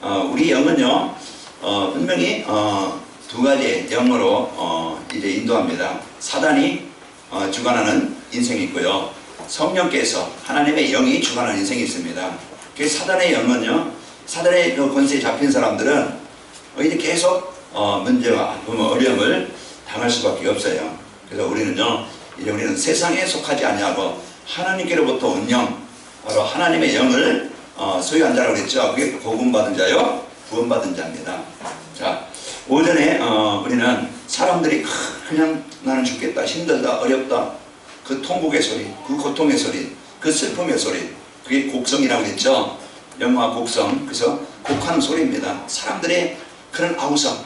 우리 영은요, 분명히 두 가지의 영으로 이제 인도합니다. 사단이 주관하는 인생이 있고요, 성령께서 하나님의 영이 주관하는 인생이 있습니다. 그 사단의 영은요, 사단의 그 권세에 잡힌 사람들은 이제 계속 문제와 어려움을 당할 수밖에 없어요. 그래서 우리는요, 이제 우리는 세상에 속하지 아니하고 하나님께로부터 온 영, 바로 하나님의 영을 소유한 자라고 그랬죠. 그게 복음받은 자요, 구원받은 자입니다. 자, 오전에 우리는 사람들이 그냥 나는 죽겠다, 힘들다, 어렵다, 그 통곡의 소리, 그 고통의 소리, 그 슬픔의 소리, 그게 곡성이라고 그랬죠. 영화 곡성. 그래서 곡하는 소리입니다. 사람들의 그런 아우성,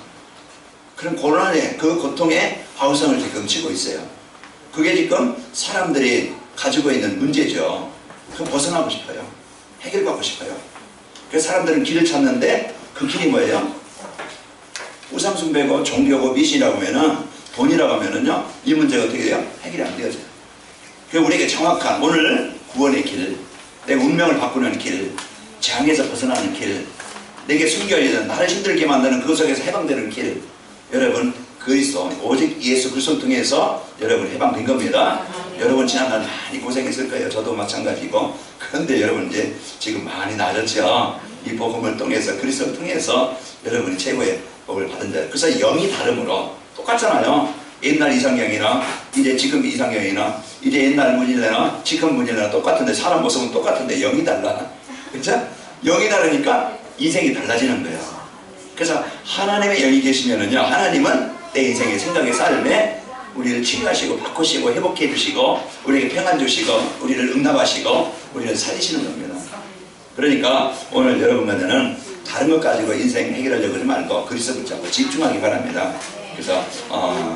그런 고난의 그 고통의 아우성을 지금 치고 있어요. 그게 지금 사람들이 가지고 있는 문제죠. 그거 벗어나고 싶어요. 해결받고 싶어요. 그래서 사람들은 길을 찾는데 그 길이 뭐예요? 우상숭배고 종교고 미신이라고 하면은, 돈이라고 하면은요, 이 문제가 어떻게 돼요? 해결이 안 되어져요. 그래서 우리에게 정확한 오늘 구원의 길, 내 운명을 바꾸는 길, 재앙에서 벗어나는 길, 내게 숨겨있는 나를 힘들게 만드는 그 속에서 해방되는 길, 여러분 그리스도, 오직 예수 그리스도를 통해서 여러분 해방된 겁니다. 여러분 지난날 많이 고생했을 거예요. 저도 마찬가지고. 그런데 여러분 이제 지금 많이 나아졌죠. 이 복음을 통해서, 그리스도를 통해서 여러분이 최고의 복을 받은 자예요. 그래서 영이 다름으로 똑같잖아요. 옛날 이상형이나 이제 지금 이상형이나 이제 옛날 문이나 지금 문이나 똑같은데, 사람 모습은 똑같은데 영이 달라. 그렇죠? 영이 다르니까 인생이 달라지는 거예요. 그래서 하나님의 영이 계시면은요, 하나님은 내 인생의 생각의 삶에 우리를 치유하시고 바꾸시고 회복해 주시고 우리에게 평안 주시고 우리를 응답하시고 우리를 살리시는 겁니다. 그러니까 오늘 여러분과는 다른 것 가지고 인생 해결하려고 하지 말고 그리스도 붙잡고 집중하기 바랍니다. 그래서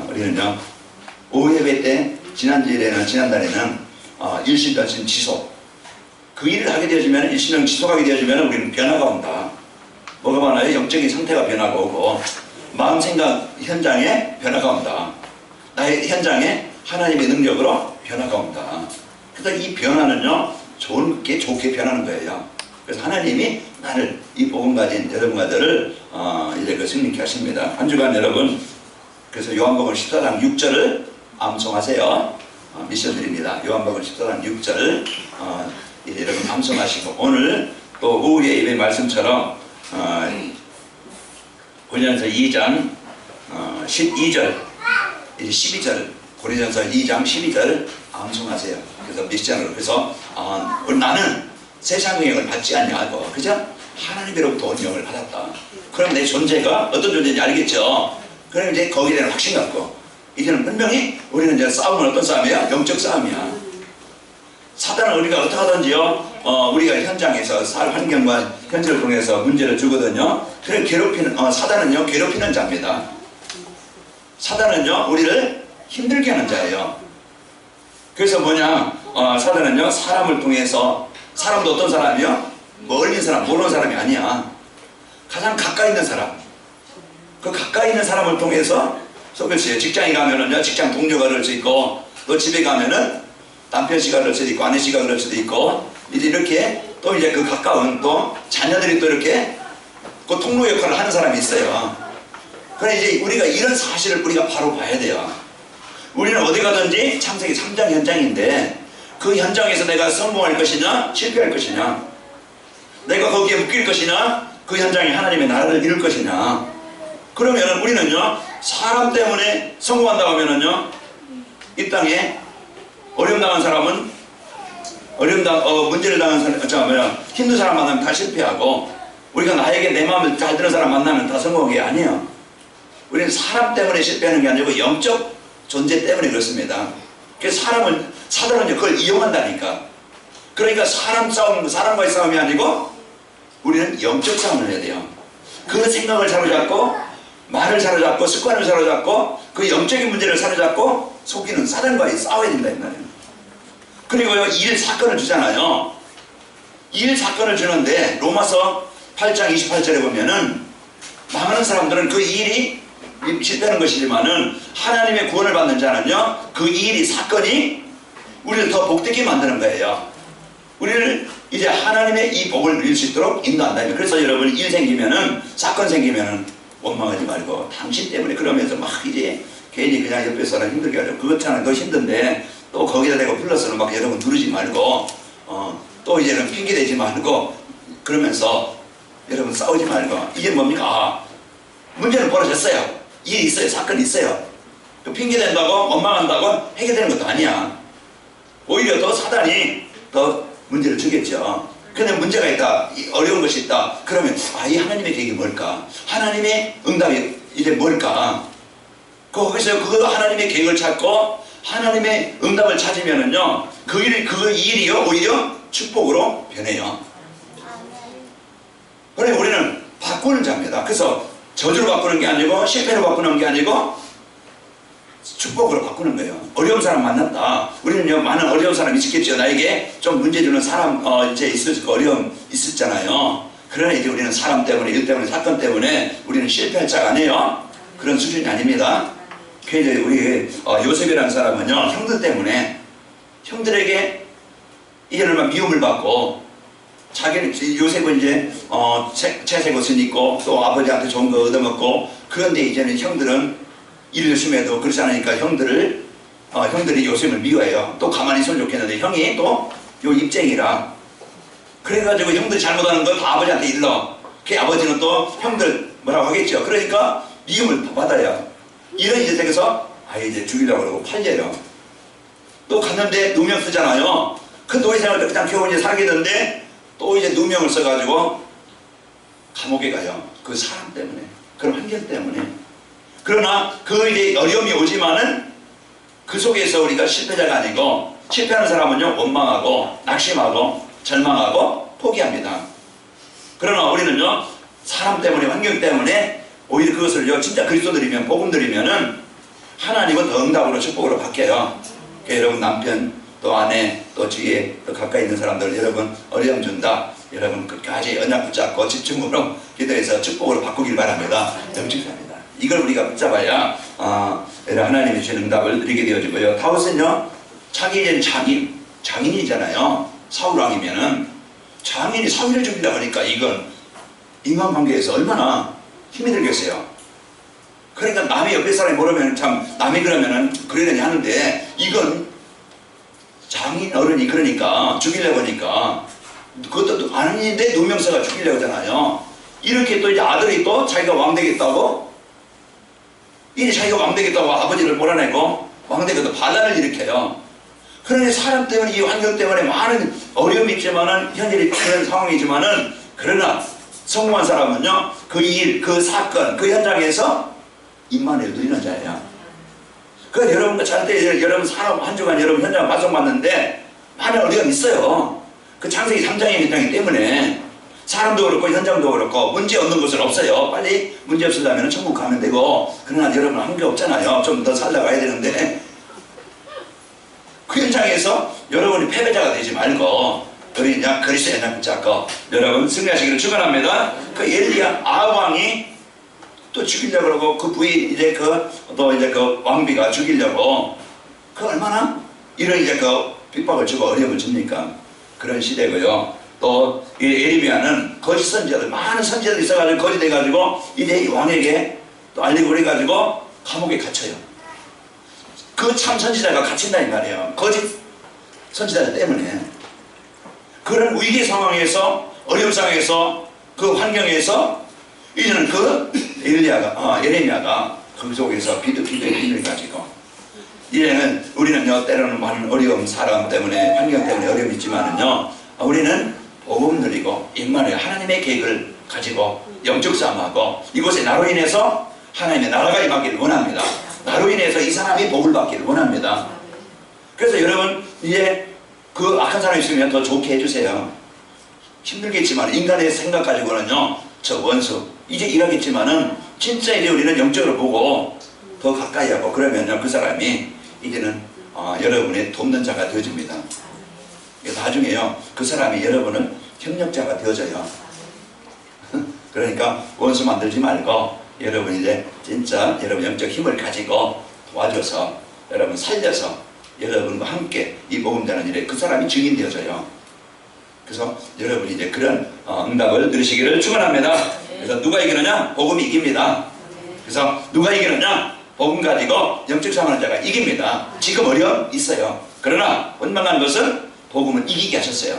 우리는요, 오후 예배 때 지난달에는 일신단신 지속, 그 일을 하게 되어지면, 일신을 지속하게 되어지면 우리는 변화가 온다. 뭐가 많아요? 영적인 상태가 변화가 오고 마음 생각 현장에 변화가 온다. 나의 현장에 하나님의 능력으로 변화가 온다. 그래서 이 변화는요, 좋게 변하는 거예요. 그래서 하나님이 나를, 이 복음 가진 여러분과들을 이제 그 승리케 하십니다. 한 주간 여러분, 그래서 요한복음 14장 6절을 암송하세요. 미션 드립니다. 요한복음 14장 6절 이제 여러분 암송하시고, 오늘 또 오후에 예배 말씀처럼 고린도전서 2장 12절, 12절, 고린도전서 2장 12절 암송하세요. 그래서 미션으로, 그래서 나는 세상의 영을 받지 아니하고 그죠? 하나님으로부터 온 영을 받았다. 그럼 내 존재가 어떤 존재인지 알겠죠? 그럼 이제 거기에 대한 확신 갖고, 이제는 분명히 우리는 이제 싸움은 어떤 싸움이야? 영적 싸움이야. 사단은 우리가 어떻게 하든지요, 우리가 현장에서 살 환경과 현실을 통해서 문제를 주거든요. 그래 괴롭히는, 사단은요, 괴롭히는 자입니다. 사단은요, 우리를 힘들게 하는 자예요. 그래서 뭐냐, 사단은요, 사람을 통해서, 사람도 어떤 사람이요? 멀리 있는 사람, 모르는 사람이 아니야. 가장 가까이 있는 사람, 그 가까이 있는 사람을 통해서 속을 써요. 직장에 가면은요, 직장 동료가 그럴 수 있고, 또 집에 가면은 남편 씨가 그럴 수도 있고, 아내 씨가 그럴 수도 있고, 이제 이렇게 또 이제 그 가까운 또 자녀들이 또 이렇게 그 통로 역할을 하는 사람이 있어요. 그래 이제 우리가 이런 사실을 우리가 바로 봐야 돼요. 우리는 어디 가든지 창세기 3장 현장인데, 그 현장에서 내가 성공할 것이냐, 실패할 것이냐, 내가 거기에 묶일 것이냐, 그 현장에 하나님의 나라를 이룰 것이냐. 그러면은 우리는요, 사람 때문에 성공한다고 하면은요, 이 땅에 어려움 당한 사람은 문제를 당한 사람, 힘든 사람 만나면 다 실패하고, 우리가 나에게 내 마음을 잘 드는 사람 만나면 다 성공한 게 아니에요. 우리는 사람 때문에 실패하는 게 아니고 영적 존재 때문에 그렇습니다. 그래서 사단은 그걸 이용한다니까. 그러니까 사람과의 싸움이 아니고 우리는 영적 싸움을 해야 돼요. 그 생각을 사로잡고, 말을 사로잡고, 습관을 사로잡고, 그 영적인 문제를 사로잡고 속이는 사단과의 싸워야 된다 이 말이에요. 그리고요, 일 사건을 주잖아요. 일 사건을 주는데 로마서 8장 28절에 보면은 많은 사람들은 그 일이 실패하는 것이지만은 하나님의 구원을 받는 자는요, 그 일이, 사건이 우리를 더 복되게 만드는 거예요. 우리를 이제 하나님의 이 복을 누릴 수 있도록 인도한다. 그래서 여러분 일 생기면은 사건 생기면은 원망하지 말고 당신 때문에 그러면서 막 이제 괜히 그냥 옆에 사람 힘들게 하죠. 그것처럼 더 힘든데 또 거기다 대고 플러스는 막 여러분 누르지 말고 또 이제는 핑계 대지 말고 그러면서 여러분 싸우지 말고 이게 뭡니까? 문제는 벌어졌어요. 일이 있어요. 사건이 있어요. 또 핑계 댄다고 원망한다고 해결되는 것도 아니야. 오히려 더 사단이 더 문제를 주겠죠. 근데 문제가 있다, 어려운 것이 있다. 그러면 이 하나님의 계획이 뭘까? 하나님의 응답이 이제 뭘까? 거기서 그 하나님의 계획을 찾고 하나님의 응답을 찾으면은요, 그 일이요 오히려 축복으로 변해요. 그러니 우리는 바꾸는 자입니다. 그래서 저주로 바꾸는 게 아니고 실패로 바꾸는 게 아니고 축복으로 바꾸는 거예요. 어려운 사람 만났다. 우리는요, 많은 어려운 사람이 있겠죠. 나에게 좀 문제 주는 사람, 이제 있을 어려움 있었잖아요. 그러나 이제 우리는 사람 때문에, 일 때문에, 사건 때문에 우리는 실패할 자가 아니에요. 그런 수준이 아닙니다. 그래서 우리 요셉이라는 사람은요, 형들 때문에 형들에게 이제는 미움을 받고 자기는 요셉은 이제 채색 옷을 입고 또 아버지한테 좋은 거 얻어먹고 그런데 이제는 형들은 일 열심히 해도 그렇지 않으니까 형들이 요셉을 미워해요. 또 가만히 있으면 좋겠는데 형이 또 요 입쟁이라 그래가지고 형들이 잘못하는 거 다 아버지한테 일러. 그 아버지는 또 형들 뭐라고 하겠죠. 그러니까 미움을 받아요. 이런 이제 되면서 이제 죽이려고 그러고 팔려요. 또 갔는데 누명 쓰잖아요. 그 노예 생활 그냥 겨우 이제 살겠는데 또 이제 누명을 써가지고 감옥에 가요. 그 사람 때문에, 그런 환경 때문에. 그러나 그 이제 어려움이 오지만은 그 속에서 우리가 실패자가 아니고, 실패하는 사람은요 원망하고 낙심하고 절망하고 포기합니다. 그러나 우리는요 사람 때문에, 환경 때문에 오히려 그것을요 진짜 그리스도들이면, 복음들이면은 하나님은 더 응답으로 축복으로 바뀌어요. 그러니까 여러분 남편 또 아내 또 주위에 또 가까이 있는 사람들 여러분 어려움 준다. 여러분 끝까지 언약 붙잡고 집중으로 기도해서 축복으로 바꾸길 바랍니다. 영직합니다. 이걸 우리가 붙잡아야 하나님이 주신 응답을 누리게 되어지고요. 다윗은요 자기 이제는 장인이잖아요. 사울왕이면은 장인이 사위를 죽이려고 하니까 이건 인간관계에서 얼마나 힘이 들겠어요. 그러니까 남의 옆에 사람이 모르면 참 남이 그러면은 그러려니 하는데 이건 장인 어른이 그러니까 죽이려고 하니까 그것도 아닌데 누명서가 죽이려고 하잖아요. 이렇게 또 이제 아들이 또 자기가 왕 되겠다고 이제 자기가 왕 되겠다고 아버지를 몰아내고 왕 되겠다고 반란을 일으켜요. 그러니 사람 때문에, 이 환경 때문에 많은 어려움이 있지만은 현실이 그런 상황이지만은 그러나 성공한 사람은요 그 일, 그 사건, 그 현장에서 임만을 누리는 자예요. 그 여러분과 잘때 여러분 산업 한 주간 여러분 현장 발송받는데 많은 어려움이 있어요. 그 창세기 3장의 현장이기 때문에 사람도 그렇고 현장도 그렇고 문제 없는 곳은 없어요. 빨리 문제 없으려면 천국 가면 되고, 그러나 여러분 한 게 없잖아요. 좀 더 살다가야 되는데 그 현장에서 여러분이 패배자가 되지 말고 우리 그냥 그리스도의 연합 붙잡고 여러분 승리하시기를 축원합니다. 그 엘리야 아합왕이 또 죽이려고 그러고 그 부인 이제 또 이제 그 왕비가 죽이려고 그 얼마나 이런 이제 핍박을 주고 어려움을 줍니까? 그런 시대고요. 또 이 에리미야는 거짓 선지자들, 많은 선지자들이 있어가지고 거짓해가지고 이제 이 왕에게 또 알리고 그래가지고 감옥에 갇혀요. 그 참 선지자가 갇힌다 이 말이에요. 거짓 선지자들 때문에. 그런 위기 상황에서, 어려움 상황에서, 그 환경에서 이제는 그 예레미야가 그 속에서 기도의 힘을 가지고 이제는 우리는요 때로는 많은 어려움, 사람 때문에, 환경 때문에 어려움이 있지만은요 우리는 복음 누리고 임마누엘 하나님의 계획을 가지고 영적 싸움하고 이곳에 나로 인해서 하나님의 나라가 임하기를 원합니다. 나로 인해서 이 사람이 복을 받기를 원합니다. 그래서 여러분 이제 그 악한 사람이 있으면 더 좋게 해주세요. 힘들겠지만 인간의 생각 가지고는요 저 원수 이제 일하겠지만은 진짜 이제 우리는 영적으로 보고 더 가까이 하고 그러면요 그 사람이 이제는 여러분의 돕는 자가 되어집니다. 나중에요 그 사람이 여러분은 협력자가 되어져요. 그러니까 원수 만들지 말고 여러분 이제 진짜 여러분 영적 힘을 가지고 도와줘서 여러분 살려서 여러분과 함께 이 복음 전하는 일에 그 사람이 증인 되어져요. 그래서 여러분이 이제 그런 응답을 누리시기를 축원합니다. 그래서 누가 이기느냐? 복음이 이깁니다. 그래서 누가 이기느냐? 복음 가지고 영적 상하는 자가 이깁니다. 지금 어려움 있어요. 그러나 원망한 것은 복음은 이기게 하셨어요.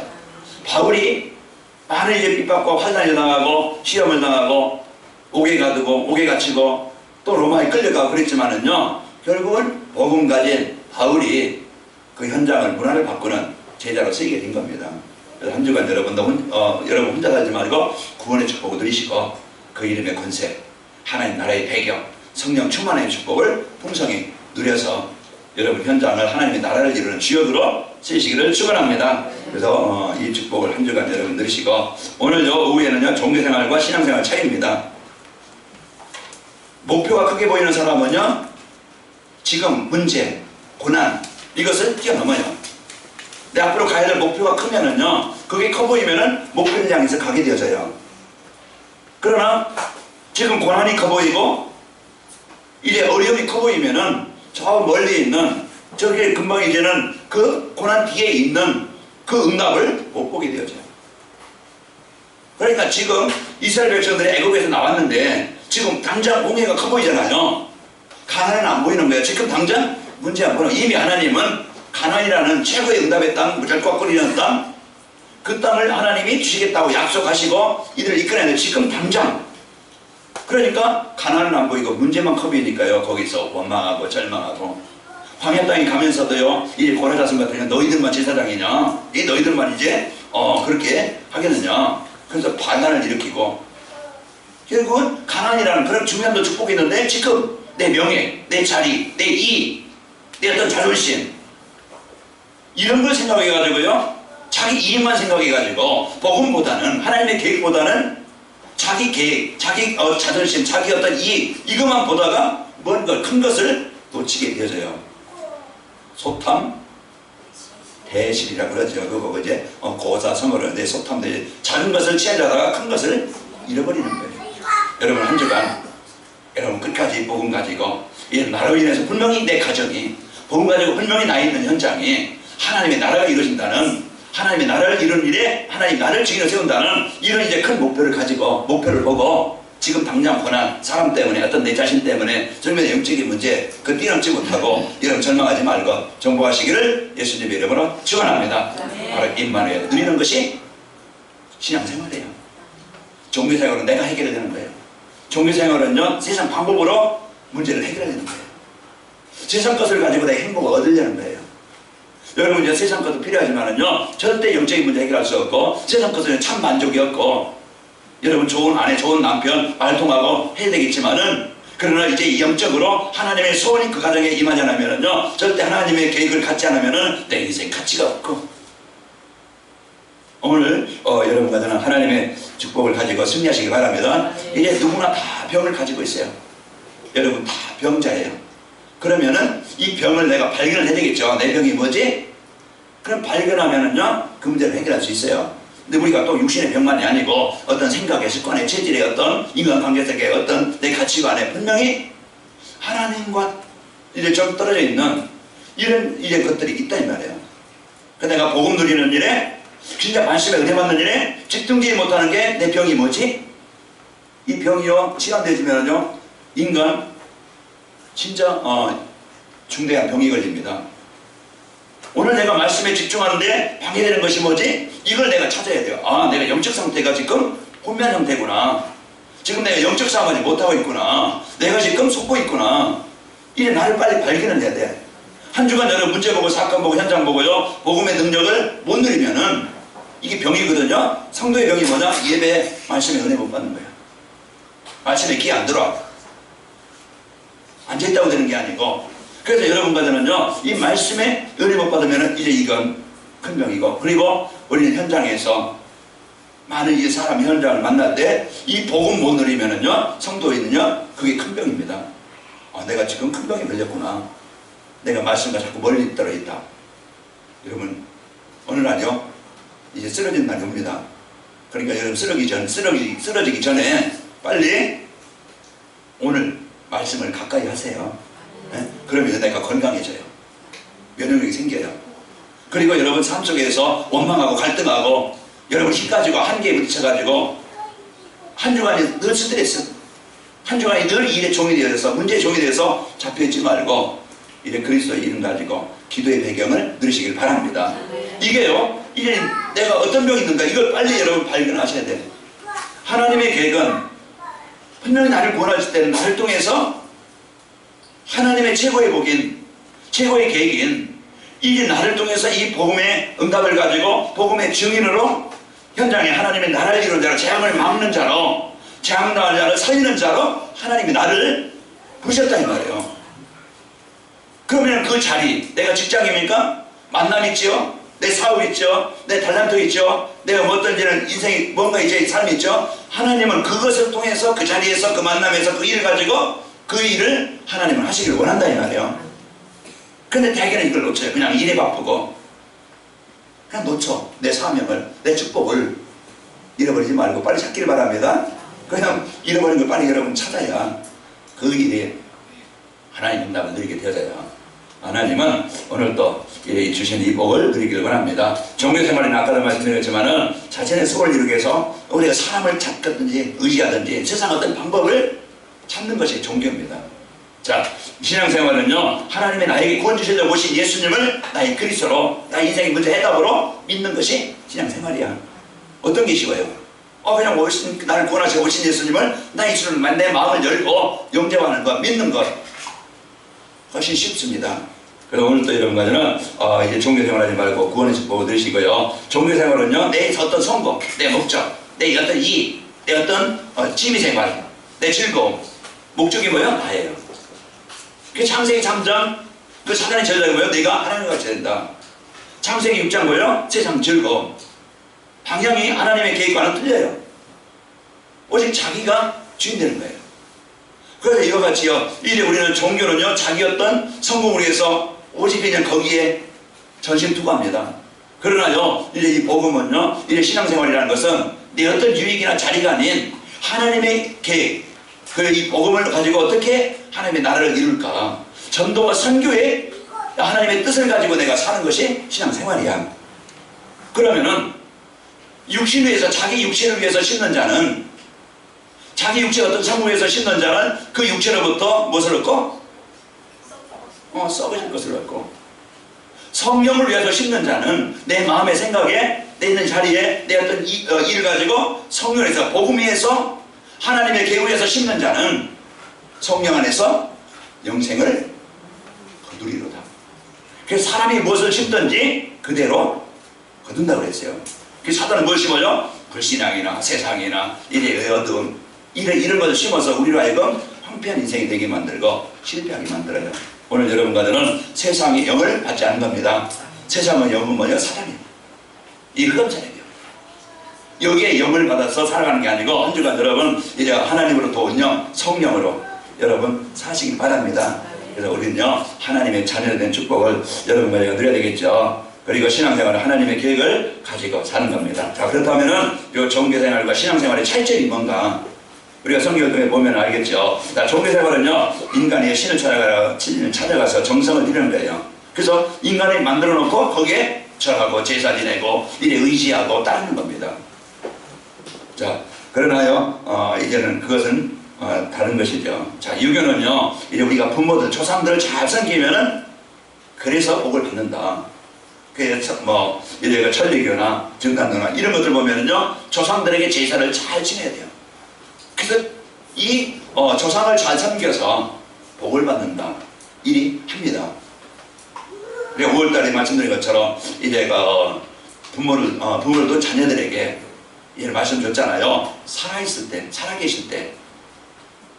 바울이 많은 일에 핍박과 환난을 당하고 시험을 당하고 옥에 가두고 옥에 갇히고 또 로마에 끌려가고 그랬지만은요, 결국은 복음 가진 바울이 그 현장을 문화를 바꾸는 제자로 쓰이게 된 겁니다. 그래서 한 주간 여러분도 여러분 혼자 살지 말고 구원의 축복을 누리시고 그 이름의 권세, 하나님 나라의 배경, 성령 충만의 축복을 풍성히 누려서 여러분 현장을 하나님의 나라를 이루는 주역으로 쓰시기를 축원합니다. 그래서 이 축복을 한 주간 여러분 누리시고, 오늘 오후에는요 종교생활과 신앙생활 차이입니다. 목표가 크게 보이는 사람은요 지금 문제, 고난 이것을 뛰어넘어요. 내 앞으로 가야 될 목표가 크면은요 그게 커 보이면은 목표를 향해서 가게 되어져요. 그러나 지금 고난이 커 보이고 이제 어려움이 커 보이면은 저 멀리 있는 저기 금방 이제는 그 고난 뒤에 있는 그 응답을 못 보게 되어져요. 그러니까 지금 이스라엘 백성들이 애굽에서 나왔는데 지금 당장 공해가 커 보이잖아요. 가난은 안 보이는 거예요. 지금 당장 문제 안 보이는 거예요. 이미 하나님은 가나안이라는 최고의 응답의 땅, 무절과거리는 땅, 그 땅을 하나님이 주시겠다고 약속하시고 이들을 이끌어내는 지금 당장. 그러니까 가나안은 안 보이고 문제만 커 보이니까요 거기서 원망하고 절망하고, 광야 땅에 가면서도요 이 고라자손 같은 너희들만 제사장이냐, 이 너희들만 이제 그렇게 하겠느냐, 그래서 반란을 일으키고 결국은 가나안이라는 그런 중요한 축복이 있는데 지금 내 명예, 내 자리, 내 이익, 내 어떤 자존심 이런 걸 생각해가지고요 자기 이익만 생각해가지고 복음보다는 하나님의 계획보다는 자기 계획, 자기 자존심, 자기 어떤 이익 이것만 보다가 먼 것, 큰 것을 놓치게 되어져요. 소탐 대실이라 그러죠. 그거 이제 고사성어를 내 소탐 대실, 작은 것을 취하려다가 큰 것을 잃어버리는 거예요. 여러분 한 주간 여러분 끝까지 복음 가지고 나로 인해서 분명히 내 가정이 복음 가지고 분명히 나 있는 현장이 하나님의 나라가 이루어진다는, 하나님의 나라를 이루는 일에 하나님 나를 증인으로 세운다는 이런 이제 큰 목표를 가지고 목표를 보고 지금 당장 고난, 사람 때문에 어떤 내 자신 때문에 정말 영적인 문제 그 뛰넘지 못하고 이런 절망하지 말고 정복하시기를 예수님의 이름으로 축원합니다. 바로 임마누엘 누리는 것이 신앙생활이에요. 종교생활은 내가 해결해야 되는 거예요. 종교생활은요 세상 방법으로 문제를 해결해야 되는 거예요. 세상 것을 가지고 내 행복을 얻으려는 거예요. 여러분 이제 세상 것도 필요하지만은요 절대 영적인 문제 해결할 수 없고 세상 것은 참 만족이 없고 여러분 좋은 아내 좋은 남편 말통하고 해야 되겠지만은, 그러나 이제 영적으로 하나님의 소원이 그 가정에 임하지 않으면은요 절대 하나님의 계획을 갖지 않으면은 내 인생 가치가 없고, 오늘 여러분 가정은 하나님의 축복을 가지고 승리하시기 바랍니다. 이제 누구나 다 병을 가지고 있어요. 여러분 다 병자예요. 그러면은 이 병을 내가 발견을 해야 되겠죠. 내 병이 뭐지? 그럼 발견하면은요 그 문제를 해결할 수 있어요. 근데 우리가 또 육신의 병만이 아니고 어떤 생각의 습관의 체질의 어떤 인간관계 속의 어떤 내 가치관에 분명히 하나님과 이제 좀 떨어져 있는 이런 이제 것들이 있다 이 말이에요. 그 내가 복음 누리는 일에 진짜 말씀에 은혜 받는 일에 집중되지 못하는 게 내 병이 뭐지? 이 병이요 치료되지면요 인간 진짜 중대한 병이 걸립니다. 오늘 내가 말씀에 집중하는데 방해되는 것이 뭐지? 이걸 내가 찾아야 돼요. 아, 내가 영적 상태가 지금 혼미한 상태구나. 지금 내가 영적 싸움하지 못하고 있구나. 내가 지금 속고 있구나. 이제 나를 빨리 발견을 해야 돼. 한 주간 여러분 문제 보고 사건 보고 현장 보고요 복음의 능력을 못 누리면은 이게 병이거든요. 성도의 병이 뭐냐? 예배 말씀에 은혜 못 받는 거예요. 말씀에 귀 안 들어와. 앉아있다고 되는 게 아니고, 그래서 여러분 가정은요 이 말씀에 은혜 못 받으면 이제 이건 큰 병이고, 그리고 우리는 현장에서 많은 이 사람 현장을 만날 때 이 복음 못 누리면은요 성도인은요 그게 큰 병입니다. 내가 지금 큰 병이 걸렸구나. 내가 말씀과 자꾸 멀리 떨어 있다. 여러분 어느 날요 이제 쓰러진 날이 옵니다. 그러니까 여러분 쓰러지기 전에 빨리 오늘 말씀을 가까이 하세요. 네? 그러면 내가 건강해져요. 면역력이 생겨요. 그리고 여러분 삶 속에서 원망하고 갈등하고 여러분 힘 가지고 한계에 부딪혀가지고 한 주간이 늘 스트레스, 한 주간이 늘 일의 종이 되어서 문제의 종이 되어서 잡혀있지 말고 이래 그리스도의 이름 가지고 기도의 배경을 누리시길 바랍니다. 이게요, 이게 내가 어떤 병이 있는가 이걸 빨리 여러분 발견하셔야 돼요. 하나님의 계획은 분명히 나를 구원하실 때는 나를 통해서 하나님의 최고의 복인, 최고의 계획인 이 나를 통해서 이 복음의 응답을 가지고 복음의 증인으로 현장에 하나님의 나라를 이루는 자로, 재앙을 막는 자로, 재앙 당할 자를 살리는 자로 하나님이 나를 부르셨다 이 말이에요. 그러면 그 자리, 내가 직장입니까? 만남 있죠? 내 사업 있죠? 내 달란트 있죠? 내가 뭐 어떤지는 인생이 뭔가 이제 삶이 있죠? 하나님은 그것을 통해서 그 자리에서 그 만남에서 그 일을 가지고 그 일을 하나님은 하시길 원한다 이 말이에요. 근데 대개는 이걸 놓쳐요. 그냥 일에 바쁘고 그냥 놓쳐. 내 사명을, 내 축복을 잃어버리지 말고 빨리 찾기를 바랍니다. 그냥 잃어버린 걸 빨리 여러분 찾아야 그 일에 하나님 응답을 누리게 되어져요. 하나님은 오늘 또 주신 이 복을 누리기를 원합니다. 종교생활은 아까도 말씀드렸지만은 자신의 속을 이루기 위해서 우리가 사람을 찾든지 의지하든지 세상 어떤 방법을 찾는 것이 종교입니다. 자, 신앙생활은요, 하나님의 나에게 구원 주시려고 오신 예수님을 나의 그리스도로, 나의 인생의 문제 해답으로 믿는 것이 신앙생활이야. 어떤 게 쉬워요? 그냥 나를 구원하시고 오신 예수님을 나의 주님을 내 마음을 열고 영접하는 것, 믿는 것 훨씬 쉽습니다. 그래서 오늘 또 여러분 가지는 이제 종교생활하지 말고 구원의 축복을 누리시고요. 종교생활은요, 내 어떤 성공, 내 목적, 내 어떤 이익, 내 어떤 취미생활, 내 즐거움, 목적이 뭐예요? 나예요. 그 창세기 3장 그 사단의 전략이 뭐예요? 내가 하나님과 같이 된다. 창세기 6장 뭐예요? 세상 즐거움. 방향이 하나님의 계획과는 틀려요. 오직 자기가 주인 되는 거예요. 그래서 이와 같이요, 이래 우리는 종교는요, 자기 어떤 성공을 위해서 오직 그냥 거기에 전심 투구합니다. 그러나요, 이제 이 복음은요, 이래 신앙생활이라는 것은 내 어떤 유익이나 자리가 아닌 하나님의 계획, 이 복음을 가지고 어떻게 하나님의 나라를 이룰까, 전도와 선교에 하나님의 뜻을 가지고 내가 사는 것이 신앙생활이야. 그러면은 육신을 위해서, 자기 육신을 위해서 심는 자는, 자기 육체의 어떤 성공을 위해서 심는 자는 그 육체로부터 무엇을 얻고? 썩어질 것을 얻고, 성령을 위해서 심는 자는 내 마음의 생각에, 내 있는 자리에 내 어떤 일을 가지고 성령에서, 복음 위에서 하나님의 계획을 위해서 심는 자는 성령 안에서 영생을 거두리로다. 그래서 사람이 무엇을 심든지 그대로 거둔다고 그랬어요. 그 사단은 무엇을 심어요? 불신앙이나 세상이나 이래 어두움, 이런 것을 심어서 우리로 하여금 황폐한 인생이 되게 만들고 실패하게 만들어요. 오늘 여러분과는 세상의 영을 받지 않는 겁니다. 세상의 영은 뭐냐? 사단이에요. 이 흑암자예요. 여기에 영을 받아서 살아가는 게 아니고 한 주간 여러분 이제 하나님으로부터 온 영, 성령으로 여러분 사시길 바랍니다. 그래서 우리는요, 하나님의 자녀가 된 축복을 여러분과 누려야 되겠죠. 그리고 신앙생활은 하나님의 계획을 가지고 사는 겁니다. 자, 그렇다면은 이 종교생활과 신앙생활의 차이점이 뭔가 우리가 성경을 통해 보면 알겠죠. 자, 종교생활은요, 인간이 신을 찾아가서 정성을 들이는 거예요. 그래서 인간을 만들어 놓고 거기에 절하고 제사 지내고 이래 의지하고 따르는 겁니다. 자, 그러나요, 이제는 그것은 다른 것이죠. 자, 유교는요, 이제 우리가 부모들, 조상들을 잘 섬기면은 그래서 복을 받는다. 그래서 뭐 이제 천리교나 증간도나 이런 것들 보면은요, 조상들에게 제사를 잘 지내야 돼요. 그래서 이 조상을 잘 섬겨서 복을 받는다. 일이 합니다. 우리가 5월달에 말씀드린 것처럼 이제 부모들도 자녀들에게 이를 말씀드렸잖아요. 살아있을 때, 살아계실 때.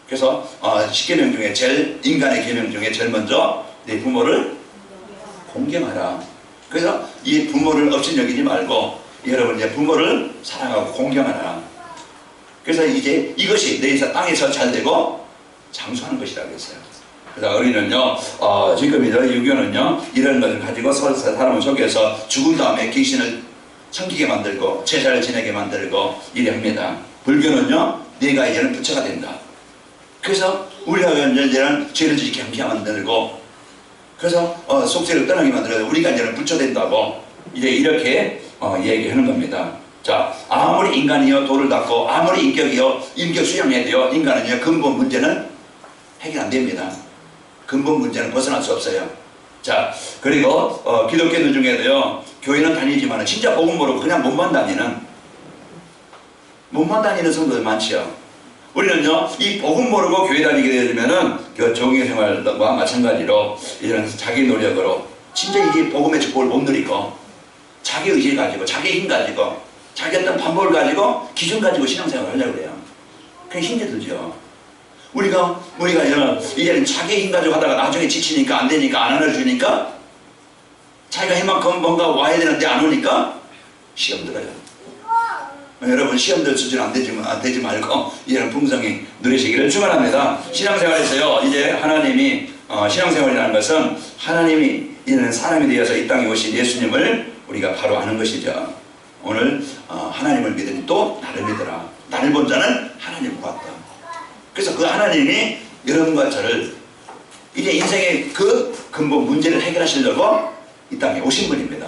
그래서 10계명 중에 제일, 인간의 계명 중에 제일 먼저 내 부모를 공경하라. 그래서 이 부모를 업신여기지 말고 여러분 이제 부모를 사랑하고 공경하라. 그래서 이제 이것이 내 땅에서 잘 되고 장수하는 것이라고 했어요. 그래서 우리는요, 지금 이제 유교는요, 이런 것을 가지고 사람을 속여서 죽은 다음에 귀신을 섬기게 만들고 제사를 지내게 만들고 이래 합니다. 불교는요, 내가 이제는 부처가 된다. 그래서 우리가 이제는 죄를 지게 하게 만들고, 그래서 속세를 떠나게 만들어서 우리가 이제는 부처 된다고 이렇게 얘기하는 겁니다. 자, 아무리 인간이여 도를 닦고 아무리 인격이여 인격 수양해도요, 인간은요 근본 문제는 해결 안 됩니다. 근본 문제는 벗어날 수 없어요. 자, 그리고 기독교인들 중에도요, 교회는 다니지만 진짜 복음 모르고 그냥 몸만 다니는 성도들 많지요. 우리는요, 이 복음 모르고 교회 다니게 되면은 그 종교생활과 마찬가지로 이런 자기 노력으로 진짜 이게 복음의 축복을 못 누리고 자기 의지를 가지고 자기 힘 가지고 자기 어떤 방법을 가지고 기준 가지고 신앙생활을 하려고 그래요. 그게 힘이 들죠. 우리가 이제는 자기 힘 가지고 하다가 나중에 지치니까 안 되니까 안 안아주니까 자기가 이만큼 뭔가 와야 되는데 안 오니까 시험 들어요. 여러분 시험 들 수준 안 되지 말고 이제는 풍성히 누리시기를 축원합니다. 신앙생활에서요, 이제 하나님이 신앙생활이라는 것은 하나님이 이제는 사람이 되어서 이 땅에 오신 예수님을 우리가 바로 아는 것이죠. 오늘 하나님을 믿으니 또 나를 믿으라. 나를 본 자는 하나님을 봤다. 그래서 그 하나님이 여러분과 저를 이제 인생의 그 근본 문제를 해결하시려고 이 땅에 오신 분입니다.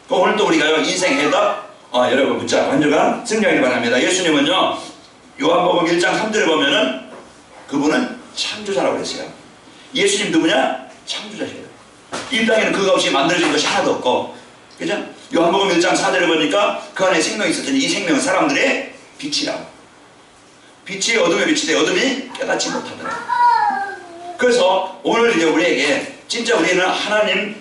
오늘도 우리가요, 인생 해답 여러분 붙자 완전한 승리하기 바랍니다. 예수님은요, 요한복음 1장 3절을 보면은 그분은 창조자라고 했어요. 예수님 누구냐? 창조자시에요. 이 땅에는 그거 없이 만들어진 것이 하나도 없고, 그죠? 요한복음 1장 4절을 보니까 그 안에 생명이 있었더니 이 생명은 사람들의 빛이라. 빛이 어둠에 비치되 어둠이 깨닫지 못하더라. 그래서 오늘 이제 우리에게 진짜 우리는 하나님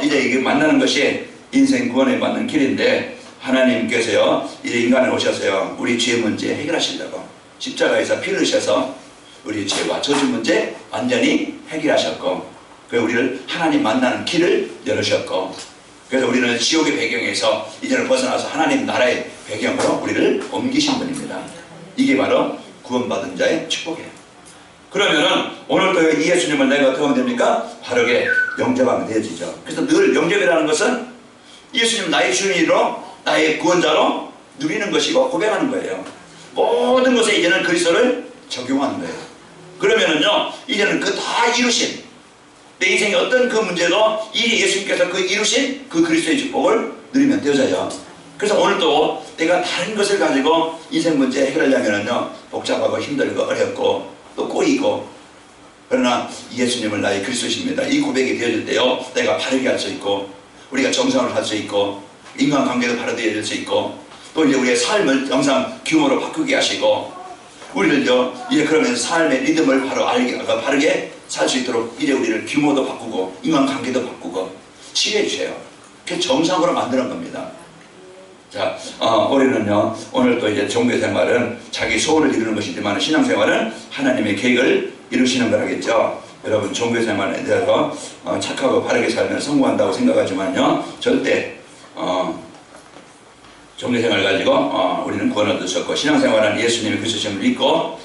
이제 이게 만나는 것이 인생 구원에 맞는 길인데, 하나님께서요 이제 인간에 오셔서요 우리 죄 문제 해결하시려고 십자가에서 피를 흘리셔서 우리 죄와 저주 문제 완전히 해결하셨고, 그래서 우리를 하나님 만나는 길을 열으셨고, 그래서 우리는 지옥의 배경에서 이제는 벗어나서 하나님 나라의 배경으로 우리를 옮기신 분입니다. 이게 바로 구원받은 자의 축복이에요. 그러면은 오늘도 이 예수님을 내가 어떻게 하면 됩니까? 바르게 영접하면 되어지죠. 그래서 늘 영접이라는 것은 예수님 나의 주인으로 나의 구원자로 누리는 것이고 고백하는 거예요. 모든 것에 이제는 그리스도를 적용하는 거예요. 그러면은요, 이제는 그 다 이루신 내 인생의 어떤 그 문제도 이 예수님께서 그 이루신 그 그리스도의 축복을 누리면 되어져요. 그래서 오늘도 내가 다른 것을 가지고 인생 문제 해결하려면은요, 복잡하고 힘들고 어렵고 또 꼬이고, 그러나 예수님을 나의 그리스도십니다. 이 고백이 되어질 때요, 내가 바르게 할 수 있고 우리가 정상을 할 수 있고 인간관계도 바르게 해줄 수 있고, 또 이제 우리의 삶을 영상 규모로 바꾸게 하시고, 우리를요 이제 그러면서 삶의 리듬을 바르게 살 수 있도록 이제 우리를 규모도 바꾸고 인간관계도 바꾸고 치유해 주세요. 그게 정상으로 만드는 겁니다. 자, 우리는요 오늘 또 이제 종교생활은 자기 소원을 이루는 것이지만 신앙생활은 하나님의 계획을 이루시는 거라겠죠. 여러분 종교생활에 대해서 착하고 바르게 살면 성공한다고 생각하지만요, 절대 종교생활 가지고 우리는 구원 얻을 수 없고, 신앙생활은 예수님의 그리스도심을 믿고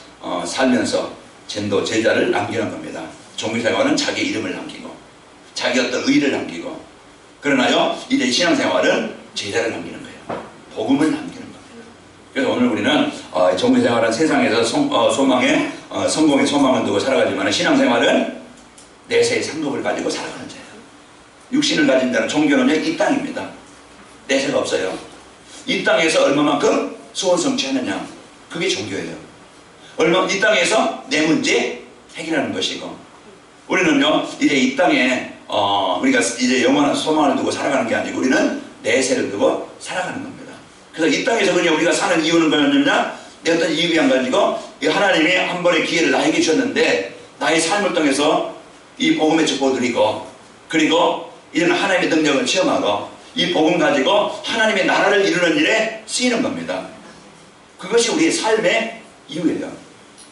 살면서 전도 제자를 남기는 겁니다. 종교생활은 자기 이름을 남기고 자기 어떤 의의를 남기고, 그러나요 이제 신앙생활은 제자를 남기는 거예요. 복음을 남기는 겁니다. 그래서 오늘 우리는 종교생활은 세상에서 성공의 소망을 두고 살아가지만 신앙생활은 내세의 상급을 가지고 살아가는 자예요. 육신을 가진 자는 종교는요 이 땅입니다. 내세가 없어요. 이 땅에서 얼마만큼 소원 성취하느냐, 그게 종교예요. 이 땅에서 내 문제 해결하는 것이고, 우리는요 이제 이 땅에 우리가 이제 영원한 소망을 두고 살아가는 게 아니고 우리는 내세를 두고 살아가는 겁니다. 그래서 이 땅에서 그냥 우리가 사는 이유는 뭐냐면 내 어떤 이유가 안 가지고 하나님이 한 번의 기회를 나에게 주셨는데 나의 삶을 통해서 이 복음의 축복을 누리고, 그리고 이제는 하나님의 능력을 체험하고 이 복음 가지고 하나님의 나라를 이루는 일에 쓰이는 겁니다. 그것이 우리의 삶의 이유예요.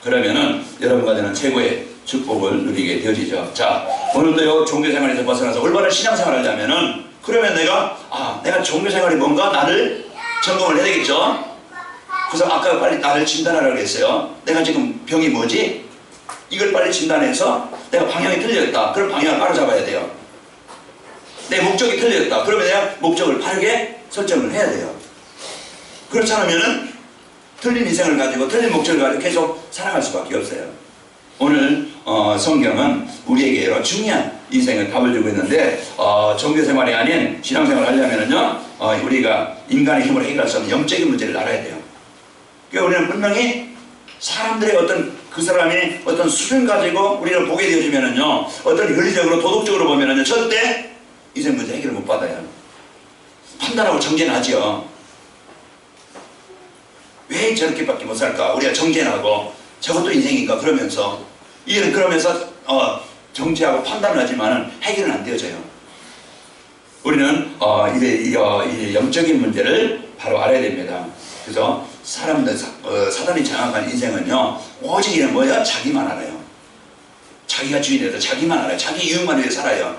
그러면은 여러분과 저는 최고의 축복을 누리게 되어지죠. 자, 오늘도요 종교생활에서 벗어나서 올바른 신앙생활을 하려면은, 그러면 내가 종교생활이 뭔가 나를 점검을 해야 되겠죠. 그래서 아까 빨리 나를 진단하라고 했어요. 내가 지금 병이 뭐지? 이걸 빨리 진단해서 내가 방향이 틀렸다. 그럼 방향을 바로잡아야 돼요. 내 목적이 틀렸다. 그러면 내가 목적을 바르게 설정을 해야 돼요. 그렇지 않으면은 틀린 인생을 가지고 틀린 목적을 가지고 계속 살아갈 수밖에 없어요. 오늘 성경은 우리에게 여러 중요한 인생의 답을 주고 있는데, 종교생활이 아닌 신앙생활을 하려면은요 우리가 인간의 힘으로 해결할 수 없는 영적인 문제를 알아야 돼요. 그러니까 우리는 분명히 사람들의 어떤 그 사람의 어떤 수준 가지고 우리를 보게 되어지면은요, 어떤 윤리적으로 도덕적으로 보면은요, 절대 인생 문제 해결을 못 받아요. 판단하고 정죄는 하죠. 왜 저렇게밖에 못 살까? 우리가 정죄는 하고 저것도 인생인가 그러면서 그러면서 정죄하고 판단을 하지만은 해결은 안 되어져요. 우리는 이 영적인 문제를 바로 알아야 됩니다. 그래서 사람들 사단이 장악한 인생은요, 오직 이는 뭐야? 자기만 알아요. 자기가 주인이라서 자기만 알아요. 자기 이익만 위해 살아요.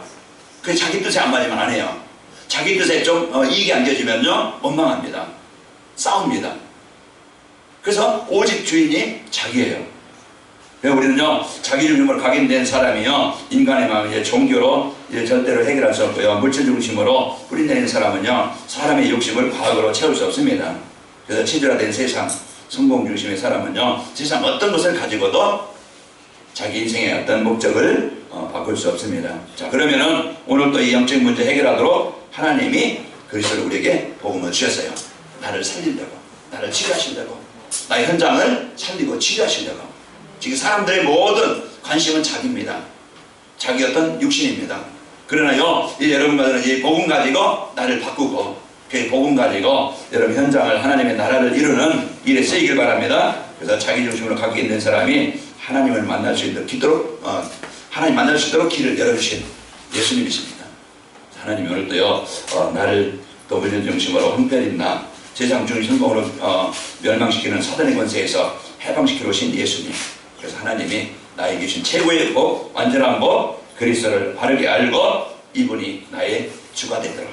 그래서 자기 뜻에 안 맞으면 안 해요. 자기 뜻에 좀 이익이 안 되어지면요, 원망합니다. 싸웁니다. 그래서 오직 주인이 자기예요. 우리는요, 자기 중심으로 각인된 사람이요, 인간의 마음을 종교로 절대로 해결할 수 없고요, 물질 중심으로 뿌리내린 사람은요, 사람의 욕심을 과학으로 채울 수 없습니다. 그래서 치졸화된 세상, 성공 중심의 사람은요, 세상 어떤 것을 가지고도 자기 인생의 어떤 목적을 바꿀 수 없습니다. 자, 그러면은 오늘 또 이 영적 문제 해결하도록 하나님이 그리스도를 우리에게 복음을 주셨어요. 나를 살리려고, 나를 치료하시려고, 나의 현장을 살리고 치료하시려고. 지금 사람들의 모든 관심은 자기입니다. 자기 어떤 육신입니다. 그러나요, 여러분들은 이 복음 가지고 나를 바꾸고, 그 복음 가지고 여러분 현장을, 하나님의 나라를 이루는 일에 쓰이길 바랍니다. 그래서 자기 중심으로 갖게 있는 사람이 하나님을 만날 수 있도록, 하나님 만날 수 있도록 길을 열어주신 예수님이십니다. 하나님이 오늘도요, 나를 또 물질 중심으로 형편있나 세상 중심 성공으로 멸망시키는 사단의 권세에서 해방시키러 오신 예수님. 그래서 하나님이 나에게 주신 최고의 복, 완전한 복, 그리스도를 바르게 알고 이분이 나의 주가 되도록.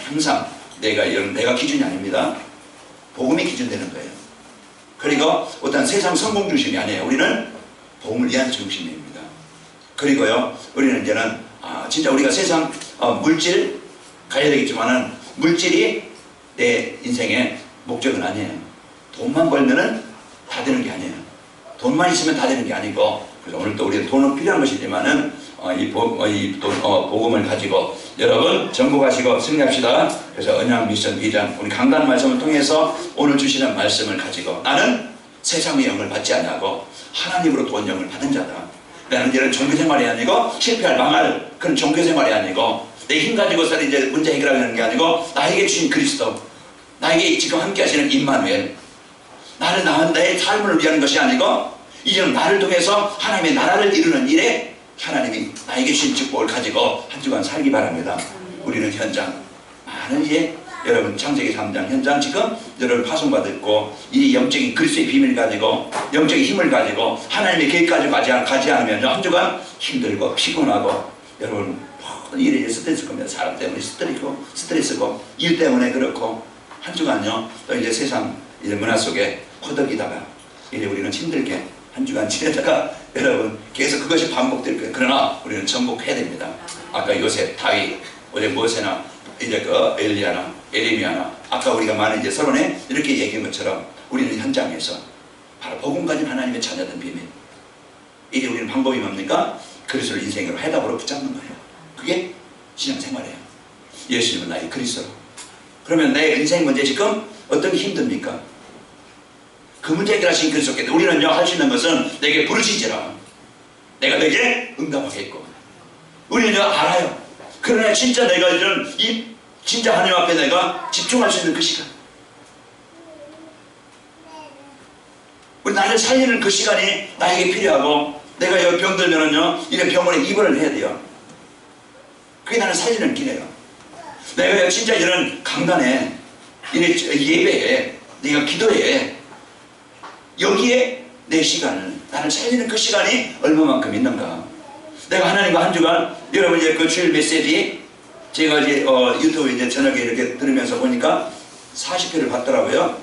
항상 내가 기준이 아닙니다. 복음이 기준 되는 거예요. 그리고 어떤 세상 성공 중심이 아니에요. 우리는 복음을 위한 중심입니다. 그리고요, 우리는 이제는 진짜 우리가 세상 물질 가야 되겠지만은 물질이 내 인생의 목적은 아니에요. 돈만 벌면은 다 되는 게 아니에요. 돈만 있으면 다 되는 게 아니고, 그래서 오늘 또 우리는 돈은 필요한 것이지만은 복음을 가지고 여러분 전국하시고 승리합시다. 그래서 언약 미션 비전 우리 강단 말씀을 통해서 오늘 주시는 말씀을 가지고 나는 세상의 영을 받지 않냐고 하나님으로 온 영을 받은 자다. 나는 이제는 종교생활이 아니고 실패할 망할 그런 종교생활이 아니고 내 힘 가지고서 이제 문제 해결하려는 게 아니고 나에게 주신 그리스도, 나에게 지금 함께 하시는 임마누엘, 나의 삶을 위한 것이 아니고 이제는 나를 통해서 하나님의 나라를 이루는 일에 하나님이 나에게 주신 축복을 가지고 한 주간 살기 바랍니다. 우리는 현장 많은 이제 여러분 창세기 3장 현장 지금 여러분 파송받았고 이 영적인 그리스도의 비밀을 가지고 영적인 힘을 가지고 하나님의 계획까지 가지 않으면 한 주간 힘들고 피곤하고 여러분 모든 일에 스트레스일 겁니다. 사람 때문에 스트레스고 일 때문에 그렇고 한 주간요 또 이제 세상 이제 문화 속에 허덕이다가 이제 우리는 힘들게 한 주간 지내다가 여러분 계속 그것이 반복될 거예요. 그러나 우리는 정복해야 됩니다. 아까 요셉, 다윗, 어제 모세나 이제 그 엘리야나 에레미야나 아까 우리가 많은 이제 서론에 이렇게 얘기한 것처럼 우리는 현장에서 바로 복음 가진 하나님의 자녀된 비밀. 이제 우리는 방법이 뭡니까? 그리스도를 인생으로 해답으로 붙잡는 거예요. 그게 신앙생활이에요. 예수님은 나의 그리스도. 그러면 내 인생 문제 지금 어떤 게 힘듭니까? 그 문제 해결하신 그리스도께 우리는요 할 수 있는 것은 내게 부르시지라 내가 내게 응답하겠고 우리는요 알아요. 그러나 진짜 내가 이런 진짜 하나님 앞에 내가 집중할 수 있는 그 시간, 우리 나를 살리는 그 시간이 나에게 필요하고 내가 여기 병들면은요 이런 병원에 입원을 해야 돼요. 그게 나를 살리는 길이에요. 내가 진짜 이런 강단에 이런 예배에 내가 기도에 여기에 내 시간을 나를 살리는 그 시간이 얼마만큼 있는가. 내가 하나님과 한 주간 여러분 이제 그 주일 메시지 제가 이제 유튜브 이제 저녁에 이렇게 들으면서 보니까 40회를 봤더라고요.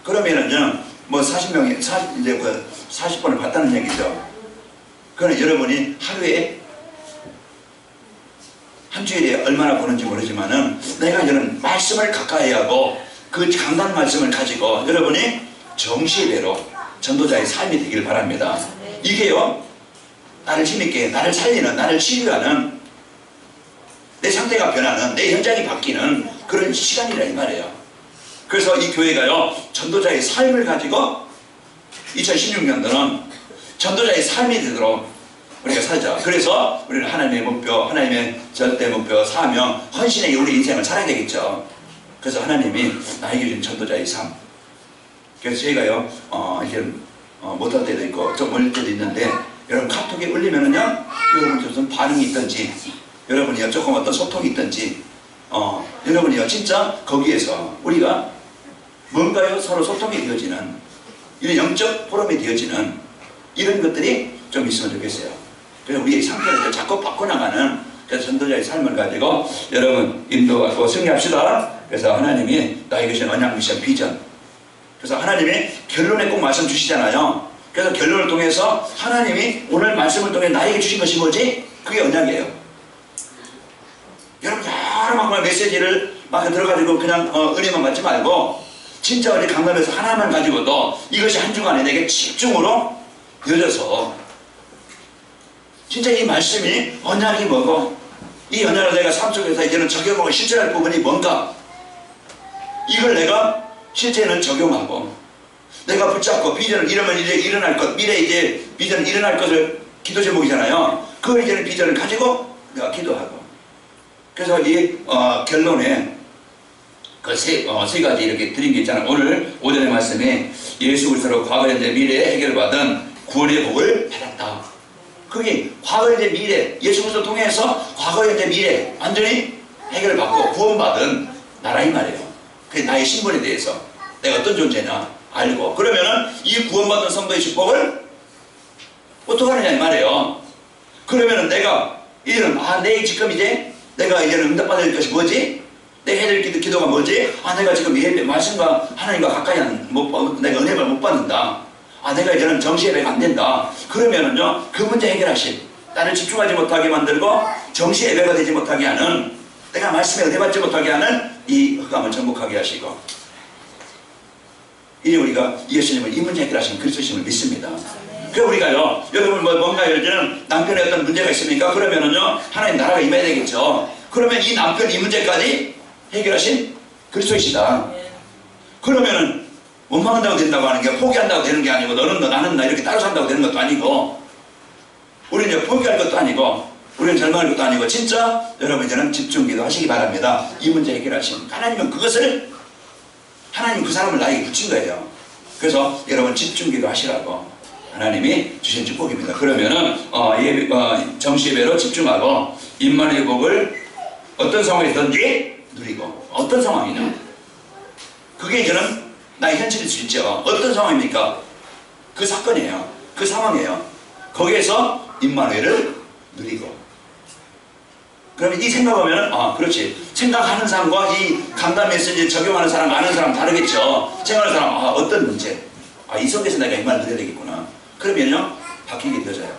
그러면은요 뭐 40명이 이제 그 40번을 봤다는 얘기죠. 그러나 여러분이 하루에 한 주일에 얼마나 보는지 모르지만은 내가 이런 말씀을 가까이 하고 그 강단 말씀을 가지고 여러분이 정시배로 전도자의 삶이 되길 바랍니다. 이게요 나를 힘있게 나를 살리는 나를 치유하는 내 상태가 변하는 내 현장이 바뀌는 그런 시간이라 이 말이에요. 그래서 이 교회가요, 전도자의 삶을 가지고 2016년도는 전도자의 삶이 되도록 우리가 살자. 그래서 우리는 하나님의 목표, 하나님의 절대 목표, 사명, 헌신의 우리 인생을 살아야 되겠죠. 그래서 하나님이 나에게 준 전도자의 삶. 그래서 저희가요, 이제 못할 때도 있고 좀 멀릴 때도 있는데, 여러분 카톡에 올리면은요, 여러분 무슨 반응이 있든지, 여러분이요 조금 어떤 소통이 있든지, 여러분이요 진짜 거기에서 우리가 뭔가요 서로 소통이 되어지는, 이런 영적 포럼이 되어지는 이런 것들이 좀 있으면 좋겠어요. 그래서 우리의 상태를 자꾸 바꿔나가는, 그래서 전도자의 삶을 가지고 여러분 인도하고 승리합시다. 그래서 하나님이 나에게 주신 언약, 미션, 비전. 그래서 하나님이 결론에 꼭 말씀 주시잖아요. 그래서 결론을 통해서 하나님이 오늘 말씀을 통해 나에게 주신 것이 뭐지? 그게 언약이에요. 여러분 여러 막 메시지를 막 들어가지고 그냥 은혜만 받지 말고, 진짜 우리 강남에서 하나만 가지고도 이것이 한 주간에 내게 집중으로 되어져서, 진짜 이 말씀이 언약이 뭐고, 이 언약을 내가 삶 속에서 이제는 적용하고 실천할 부분이 뭔가, 이걸 내가 실제는 적용하고, 내가 붙잡고 비전을 이루면 이제 일어날 것, 미래 이제 비전을 일어날 것을 기도 제목이잖아요. 그 이제는 비전을 가지고 내가 기도하고. 그래서 이 결론에 그 세 가지 이렇게 드린 게 있잖아요. 오늘 오전의 말씀에 예수 그리스도로 과거, 현재, 미래에 해결받은 구원의 복을 받았다. 그게 과거, 현재, 미래, 예수 그리스도 통해서 과거, 현재, 미래 완전히 해결을 받고 구원받은 나라 이 말이에요. 그게 나의 신분에 대해서 내가 어떤 존재냐 알고, 그러면은 이 구원받은 성도의 축복을 어떻게 하느냐 이 말이에요. 그러면은 내가 이제는 내 지금 이제 내가 이제는 응답받을 것이 뭐지? 내가 해야 될 기도가 뭐지? 내가 지금 이 말씀과 하나님과 가까이 내가 은혜를 못 받는다. 내가 이제는 정시예배가 안 된다. 그러면은요, 그 문제 해결하신, 나를 집중하지 못하게 만들고 정시예배가 되지 못하게 하는, 내가 말씀에 은혜 받지 못하게 하는 이 흑암을 정복하게 하시고, 이제 우리가 예수님을 이 문제 해결하신 그리스도심을 믿습니다. 그래서 우리가요, 여러분 뭔가 예를 들면 남편에 어떤 문제가 있습니까? 그러면은요, 하나님 나라가 임해야 되겠죠. 그러면 이 남편 이 문제까지 해결하신 그리스도이시다. 그러면은 원망한다고 된다고 하는 게, 포기한다고 되는 게 아니고, 너는 너 나는 나 이렇게 따로 산다고 되는 것도 아니고, 우리는 이제 포기할 것도 아니고, 우리는 절망할 것도 아니고, 진짜 여러분 이제는 집중기도 하시기 바랍니다. 이 문제 해결하신 하나님은 그것을, 하나님 그 사람을 나에게 붙인 거예요. 그래서 여러분 집중기도 하시라고 하나님이 주신 축복입니다. 그러면은 정시예배로 집중하고 임만의 복을 어떤 상황이든지 누리고. 어떤 상황이냐? 그게 이제는 나의 현실일 수 있죠. 어떤 상황입니까? 그 사건이에요. 그 상황이에요. 거기에서 임마누엘을 누리고. 그러면 이 생각하면 그렇지. 생각하는 사람과 이 강단 메시지 적용하는 사람, 아는 사람 다르겠죠. 생각하는 사람, 어떤 문제? 이 속에서 내가 임마누엘 누려야 되겠구나. 그러면요, 바뀌게 되어져요.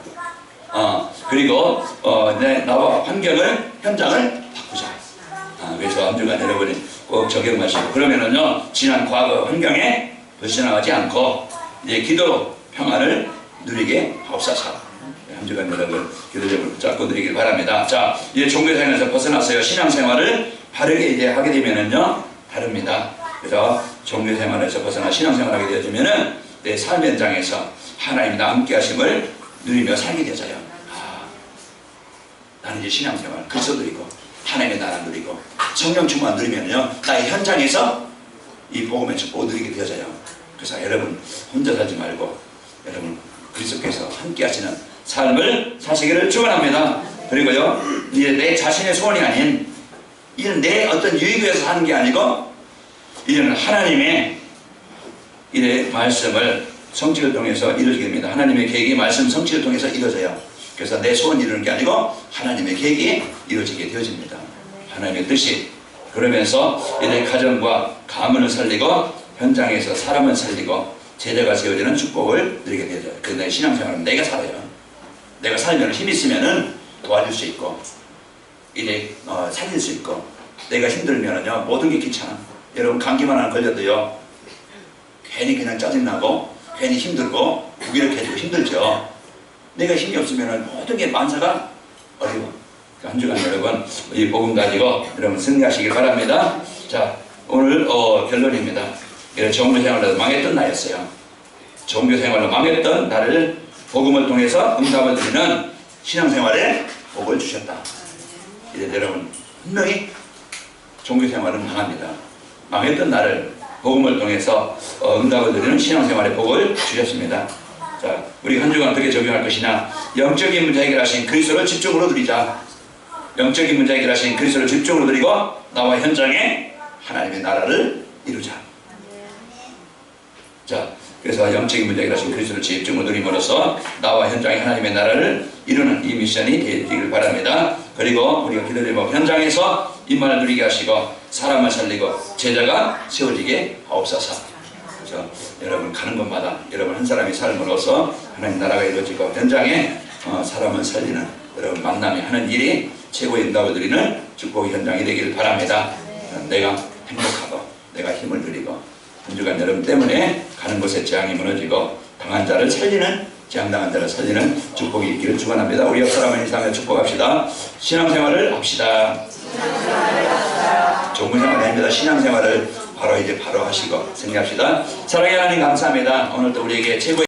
그리고 나와 환경을, 현장을 바꾸자. 그래서 암주간 여러분이 꼭 적용하시고, 그러면은요, 지난 과거 환경에 벗어나가지 않고 이제 기도로 평안을 누리게 하옵소서. 한 주간 여러분 기도력을 붙잡고 누리길 바랍니다. 자, 이제 종교생활에서 벗어나서요, 신앙생활을 바르게 이제 하게 되면은요, 다릅니다. 그래서 종교생활에서 벗어나 신앙생활을 하게 되어지면은 내 삶 현장에서 하나님이 나와 함께 하심을 누리며 살게 되어져요. 나는 이제 신앙생활 그리스도 누리고 하나님의 나라 누리고 성령 충만 누리면요, 나의 현장에서 이 복음의 축복을 누리게 되어져요. 그래서 여러분 혼자 살지 말고 여러분 그리스도께서 함께 하시는 삶을 사시기를 축원합니다. 그리고요, 이제 내 자신의 소원이 아닌, 이는 내 어떤 유익을 위해서 사는 게 아니고, 이제는 하나님의 이래 말씀을 성취를 통해서 이루어지게 됩니다. 하나님의 계획이 말씀 성취를 통해서 이루어져요. 그래서 내 소원 이루는 게 아니고 하나님의 계획이 이루어지게 되어집니다. 하나님의 뜻이. 그러면서 이래 가정과 가문을 살리고 현장에서 사람을 살리고 제자가 세워지는 축복을 누리게 되죠. 그래서 내 신앙생활은 내가 살아요. 내가 살면 힘이 있으면은 도와줄 수 있고, 이래 살릴 수 있고, 내가 힘들면은요, 모든 게 귀찮아. 여러분 감기만 하나 걸려도요, 괜히 그냥 짜증나고 괜히 힘들고 무기력해지고 힘들죠. 내가 힘이 없으면은 모든 게 만사가 어려워. 한 주간 여러분 이 복음 가지고 여러분 승리하시길 바랍니다. 자, 오늘 결론입니다. 종교생활로 망했던 나였어요. 종교생활로 망했던 나를 복음을 통해서 응답을 드리는 신앙생활에 복을 주셨다. 이제 여러분 분명히 종교생활은 망합니다. 망했던 나를 복음을 통해서 응답을 드리는 신앙생활에 복을 주셨습니다. 자, 우리 한 주간 어떻게 적용할 것이냐? 영적인 문제 해결하신 그리스도를 집중으로 드리자. 영적인 문제 해결하신 그리스도를 집중으로 드리고 나와 현장에 하나님의 나라를 이루자. 자, 그래서 영적인 문제 해결하신 그리스도를 집중으로 드림으로써 나와 현장에 하나님의 나라를 이루는 이 미션이 되기를 바랍니다. 그리고 우리가 기도드리고 현장에서 임만을 누리게 하시고 사람을 살리고 제자가 세워지게 하옵소서. 그래서 여러분 가는 곳마다 여러분 한 사람이 삶으로서 하나님 나라가 이루어지고 현장에 사람을 살리는 여러분 만남이 하는 일이 최고의 응답을 드리는 축복의 현장이 되기를 바랍니다. 내가 행복하고 내가 힘을 드리고 한 주간 여러분 때문에 가는 곳에 재앙이 무너지고 당한 자를 살리는 재앙당한 자를 살리는 축복이 있기를 축원합니다. 우리 옆 사람을 인상해 축복합시다. 신앙생활을 합시다. 종교생활이 아닙니다. 신앙생활을 바로 하시고 승리합시다. 사랑의 하나님 감사합니다. 오늘도 우리에게 최고의